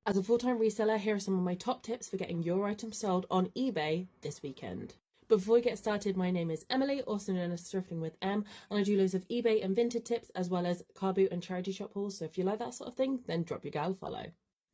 As a full-time reseller, here are some of my top tips for getting your items sold on eBay this weekend. But before we get started, my name is Emily, also known as Thrifting with Em, and I do loads of eBay and vintage tips as well as car boot and charity shop hauls. So if you like that sort of thing, then drop your gal a follow.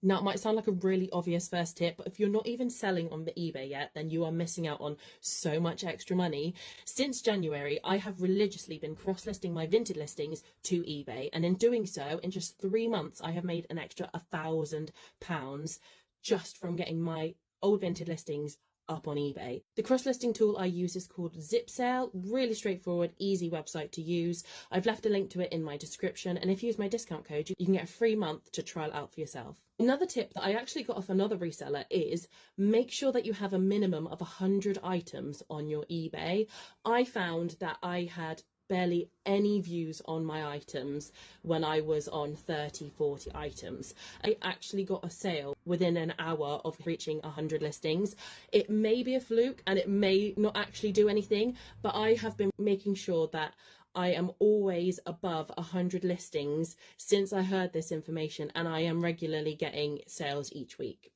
Now, it might sound like a really obvious first tip, but if you're not even selling on the eBay yet, then you are missing out on so much extra money. Since January, I have religiously been cross-listing my vintage listings to eBay, and in doing so, in just 3 months, I have made an extra £1,000 just from getting my old vintage listings up on eBay. The cross-listing tool I use is called Zipsale. Really straightforward, easy website to use. I've left a link to it in my description, and if you use my discount code, you can get a free month to try it out for yourself. Another tip that I actually got off another reseller is make sure that you have a minimum of 100 items on your eBay. I found that I had barely any views on my items when I was on 30-40 items. I actually got a sale within an hour of reaching 100 listings. It may be a fluke and it may not actually do anything, but I have been making sure that I am always above 100 listings since I heard this information, and I am regularly getting sales each week.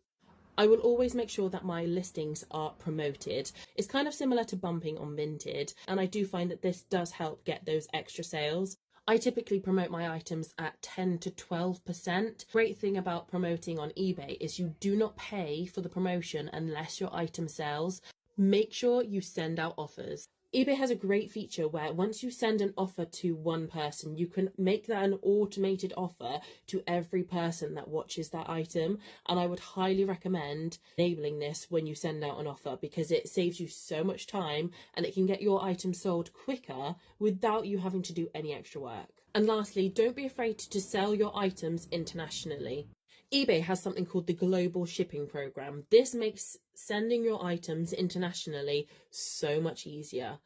I will always make sure that my listings are promoted. It's kind of similar to bumping on Vinted, and I do find that this does help get those extra sales. I typically promote my items at 10 to 12%. Great thing about promoting on eBay is you do not pay for the promotion unless your item sells. Make sure you send out offers. eBay has a great feature where once you send an offer to one person, you can make that an automated offer to every person that watches that item. And I would highly recommend enabling this when you send out an offer, because it saves you so much time and it can get your item sold quicker without you having to do any extra work. And lastly, don't be afraid to sell your items internationally. eBay has something called the Global Shipping Program. This makes sending your items internationally so much easier.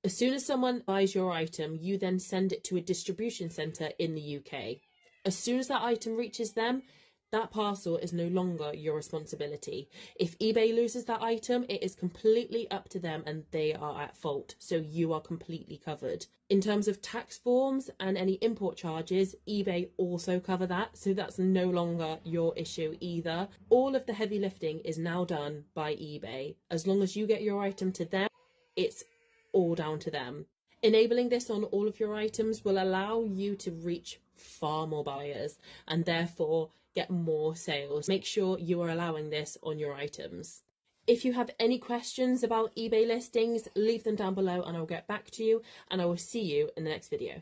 As soon as someone buys your item, you then send it to a distribution centre in the UK. As soon as that item reaches them, that parcel is no longer your responsibility. If eBay loses that item, it is completely up to them and they are at fault, so you are completely covered. In terms of tax forms and any import charges, eBay also cover that, so that's no longer your issue either. All of the heavy lifting is now done by eBay. As long as you get your item to them, it's all down to them. Enabling this on all of your items will allow you to reach far more buyers and therefore get more sales. Make sure you are allowing this on your items. If you have any questions about eBay listings, leave them down below and I'll get back to you, and I will see you in the next video.